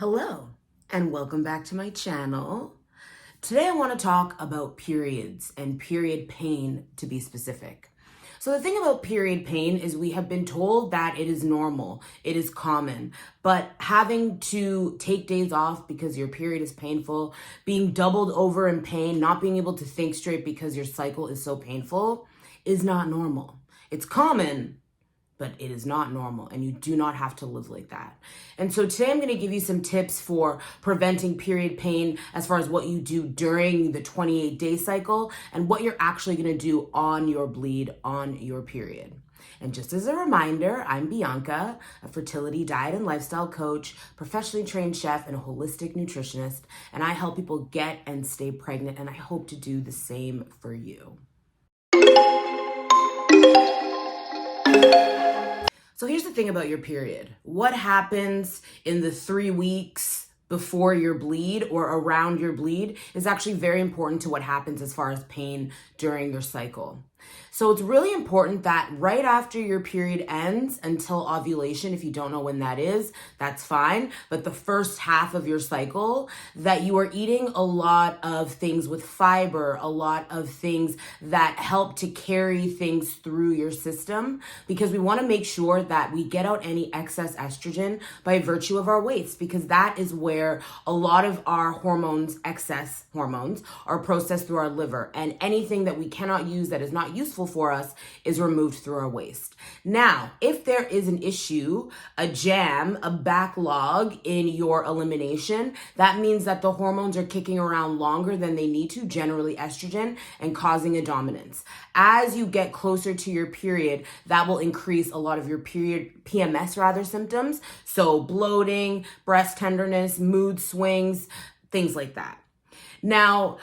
Hello, and welcome back to my channel. Today I want to talk about periods and period pain, to be specific. So the thing about period pain is we have been told that it is normal, it is common, but having to take days off because your period is painful, being doubled over in pain, not being able to think straight because your cycle is so painful is not normal. It's common, but it is not normal, and you do not have to live like that. And so today I'm going to give you some tips for preventing period pain as far as what you do during the 28-day cycle and what you're actually going to do on your bleed, on your period. And just as a reminder, I'm Bianca, a fertility, diet, and lifestyle coach, professionally trained chef, and a holistic nutritionist, and I help people get and stay pregnant, and I hope to do the same for you. So here's the thing about your period. What happens in the 3 weeks before your bleed or around your bleed is actually very important to what happens as far as pain during your cycle. So it's really important that right after your period ends until ovulation, if you don't know when that is, that's fine. But the first half of your cycle, that you are eating a lot of things with fiber, a lot of things that help to carry things through your system, because we want to make sure that we get out any excess estrogen by virtue of our waist, because that is where a lot of our hormones, excess hormones, are processed through our liver. And anything that we cannot use that is not useful for us is removed through our waist. Now, if there is an issue, a jam, a backlog in your elimination, that means that the hormones are kicking around longer than they need to, generally estrogen, and causing a dominance. As you get closer to your period, that will increase a lot of your period PMS symptoms. So bloating, breast tenderness, mood swings, things like that. Now,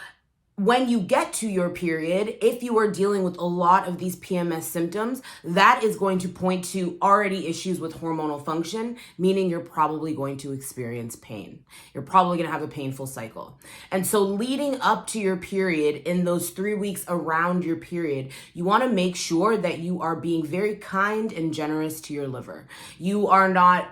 when you get to your period, if you are dealing with a lot of these PMS symptoms, that is going to point to already issues with hormonal function, meaning you're probably going to experience pain. You're probably going to have a painful cycle. And so leading up to your period, in those 3 weeks around your period, you want to make sure that you are being very kind and generous to your liver. You are not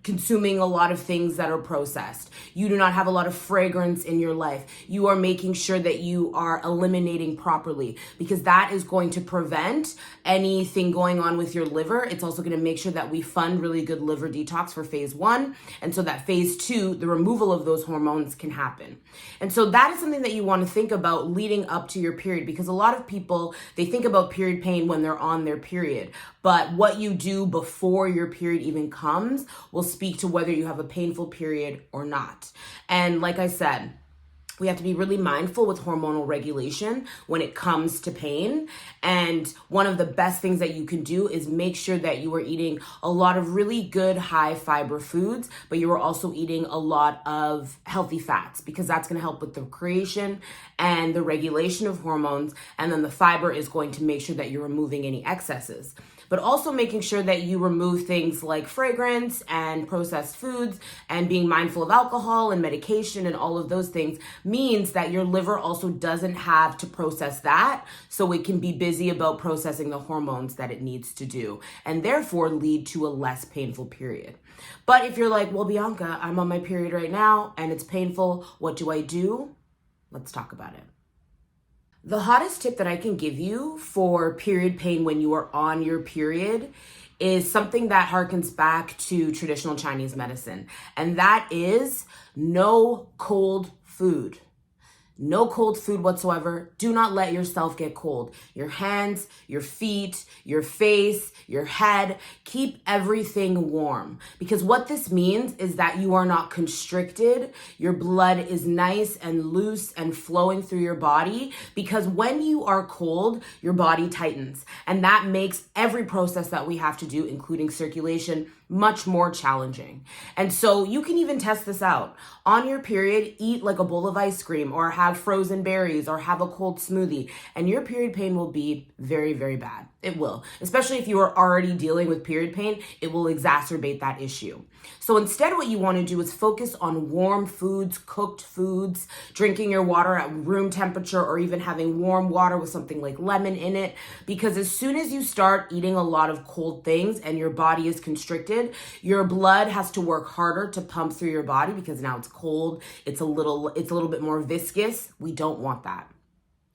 consuming a lot of things that are processed. You do not have a lot of fragrance in your life. You are making sure that you are eliminating properly, because that is going to prevent anything going on with your liver. It's also going to make sure that we fund really good liver detox for phase 1. And so that phase 2, the removal of those hormones, can happen. And so that is something that you want to think about leading up to your period, because a lot of people, they think about period pain when they're on their period. But what you do before your period even comes will speak to whether you have a painful period or not. And like I said, we have to be really mindful with hormonal regulation when it comes to pain. And one of the best things that you can do is make sure that you are eating a lot of really good high fiber foods, but you are also eating a lot of healthy fats, because that's going to help with the creation and the regulation of hormones. And then the fiber is going to make sure that you're removing any excesses, but also making sure that you remove things like fragrance and processed foods, and being mindful of alcohol and medication and all of those things means that your liver also doesn't have to process that, so it can be busy about processing the hormones that it needs to do, and therefore lead to a less painful period. But if you're like, well, Bianca, I'm on my period right now and it's painful, what do I do? Let's talk about it. The hottest tip that I can give you for period pain when you are on your period is something that harkens back to traditional Chinese medicine, and that is no cold food. No cold food whatsoever. Do not let yourself get cold. Your hands, your feet, your face, your head, keep everything warm. Because what this means is that you are not constricted. Your blood is nice and loose and flowing through your body. Because when you are cold, your body tightens. And that makes every process that we have to do, including circulation, much more challenging. And so you can even test this out. On your period, eat like a bowl of ice cream, or have frozen berries, or have a cold smoothie, and your period pain will be very, very bad. It will, especially if you are already dealing with period pain, it will exacerbate that issue. So instead, what you want to do is focus on warm foods, cooked foods, drinking your water at room temperature, or even having warm water with something like lemon in it. Because as soon as you start eating a lot of cold things and your body is constricted, your blood has to work harder to pump through your body because now it's cold, it's a little bit more viscous. We don't want that.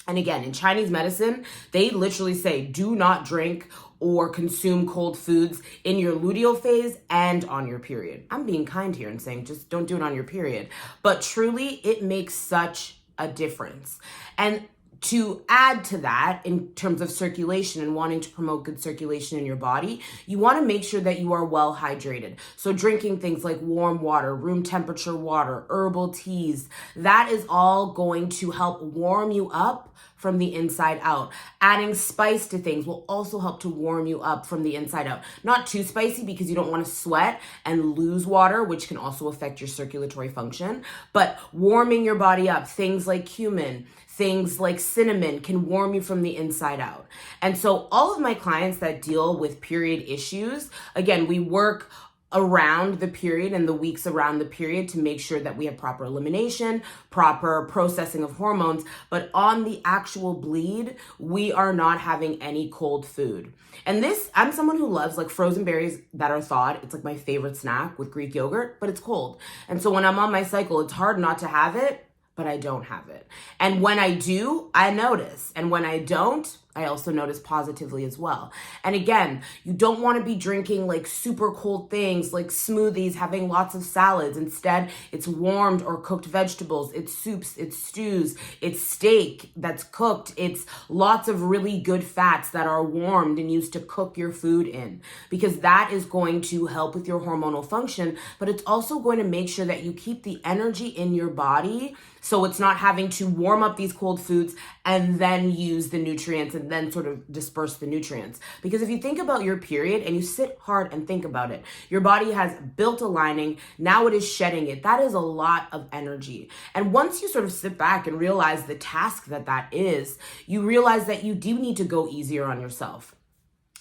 And again, in Chinese medicine, they literally say, do not drink or consume cold foods in your luteal phase and on your period. I'm being kind here and saying, just don't do it on your period. But truly, it makes such a difference. And to add to that, in terms of circulation and wanting to promote good circulation in your body, you want to make sure that you are well hydrated. So drinking things like warm water, room temperature water, herbal teas, that is all going to help warm you up from the inside out. Adding spice to things will also help to warm you up from the inside out. Not too spicy because you don't want to sweat and lose water, which can also affect your circulatory function. But warming your body up, things like cumin, things like cinnamon can warm you from the inside out. And so all of my clients that deal with period issues, again, we work around the period and the weeks around the period to make sure that we have proper elimination, proper processing of hormones. But on the actual bleed, we are not having any cold food. And this, I'm someone who loves like frozen berries that are thawed. It's like my favorite snack with Greek yogurt, but it's cold. And so when I'm on my cycle, it's hard not to have it, but I don't have it. And when I do, I notice. And when I don't, I also notice positively as well. And again, you don't want to be drinking like super cold things like smoothies, having lots of salads. Instead, it's warmed or cooked vegetables, it's soups, it's stews, it's steak that's cooked, it's lots of really good fats that are warmed and used to cook your food in, because that is going to help with your hormonal function, but it's also going to make sure that you keep the energy in your body so it's not having to warm up these cold foods and then use the nutrients and then sort of disperse the nutrients. Because if you think about your period and you sit hard and think about it, your body has built a lining, now it is shedding it. That is a lot of energy. And once you sort of sit back and realize the task that is, you realize that you do need to go easier on yourself.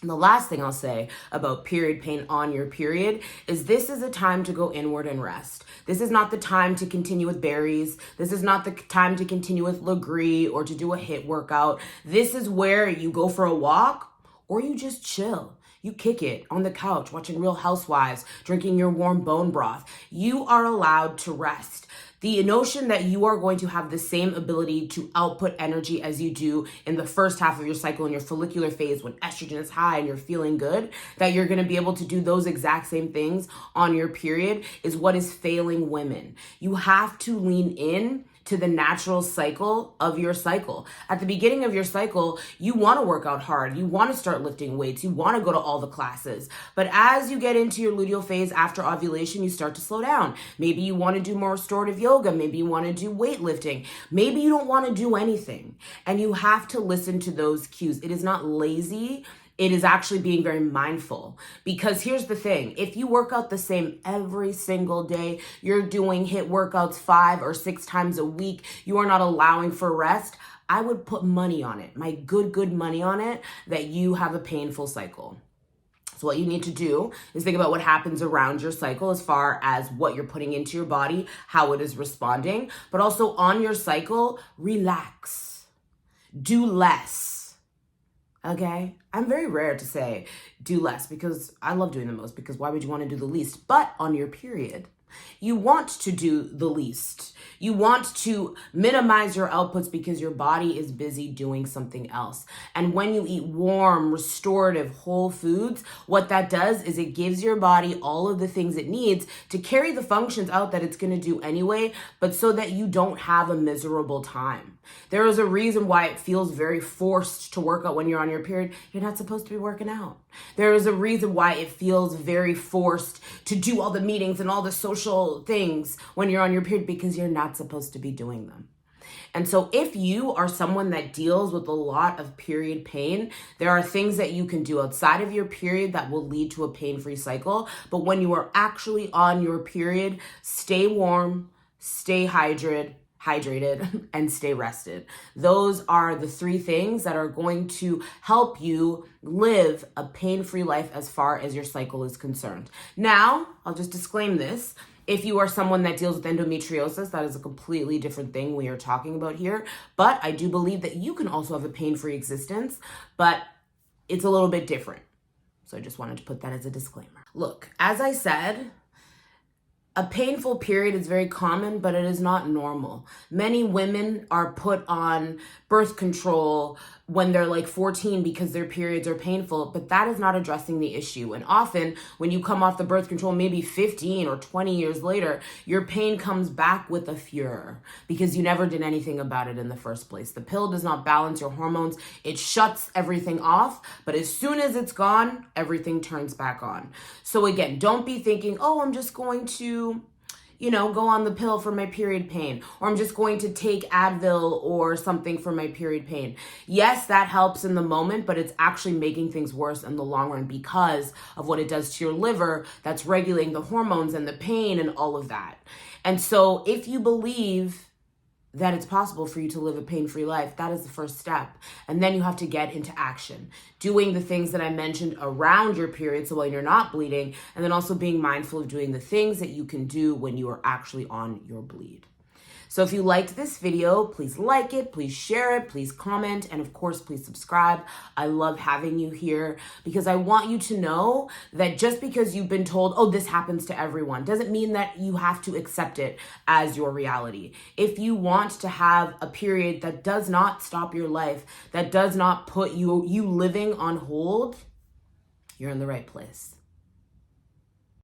And the last thing I'll say about period pain on your period is this is a time to go inward and rest. This is not the time to continue with berries. This is not the time to continue with Legree or to do a HIIT workout. This is where you go for a walk or you just chill. You kick it on the couch, watching Real Housewives, drinking your warm bone broth. You are allowed to rest. The notion that you are going to have the same ability to output energy as you do in the first half of your cycle in your follicular phase when estrogen is high and you're feeling good, that you're going to be able to do those exact same things on your period is what is failing women. You have to lean in to the natural cycle of your cycle. At the beginning of your cycle, you want to work out hard. You want to start lifting weights. You want to go to all the classes. But as you get into your luteal phase after ovulation, you start to slow down. Maybe you want to do more restorative yoga. Maybe you want to do weightlifting. Maybe you don't want to do anything. And you have to listen to those cues. It is not lazy. It is actually being very mindful, because here's the thing. If you work out the same every single day, you're doing HIIT workouts 5 or 6 times a week, you are not allowing for rest, I would put money on it, my good money on it, that you have a painful cycle. So what you need to do is think about what happens around your cycle as far as what you're putting into your body, how it is responding, but also on your cycle, relax, do less. Okay, I'm very rare to say do less because I love doing the most, because why would you want to do the least? But on your period, you want to do the least. You want to minimize your outputs because your body is busy doing something else. And when you eat warm, restorative, whole foods, what that does is it gives your body all of the things it needs to carry the functions out that it's going to do anyway, but so that you don't have a miserable time. There is a reason why it feels very forced to work out when you're on your period. You're not supposed to be working out. There is a reason why it feels very forced to do all the meetings and all the social things when you're on your period, because you're not supposed to be doing them. And so if you are someone that deals with a lot of period pain, there are things that you can do outside of your period that will lead to a pain-free cycle. But when you are actually on your period, stay warm, stay hydrated, hydrated, and stay rested. Those are the three things that are going to help you live a pain-free life as far as your cycle is concerned. Now, I'll just disclaim this. If you are someone that deals with endometriosis, that is a completely different thing we are talking about here. But I do believe that you can also have a pain-free existence, but it's a little bit different. So I just wanted to put that as a disclaimer. Look, as I said, a painful period is very common, but it is not normal. Many women are put on birth control when they're like 14 because their periods are painful, but that is not addressing the issue. And often when you come off the birth control, maybe 15 or 20 years later, your pain comes back with a furor because you never did anything about it in the first place. The pill does not balance your hormones. It shuts everything off, but as soon as it's gone, everything turns back on. So again, don't be thinking, oh, I'm just going to go on the pill for my period pain, or I'm just going to take Advil or something for my period pain. Yes, that helps in the moment, but it's actually making things worse in the long run because of what it does to your liver that's regulating the hormones and the pain and all of that. And so if you believe that it's possible for you to live a pain-free life, that is the first step. And then you have to get into action, doing the things that I mentioned around your period so when you're not bleeding, and then also being mindful of doing the things that you can do when you are actually on your bleed. So if you liked this video, please like it, please share it, please comment, and of course, please subscribe. I love having you here because I want you to know that just because you've been told, oh, this happens to everyone, doesn't mean that you have to accept it as your reality. If you want to have a period that does not stop your life, that does not put you living on hold, you're in the right place.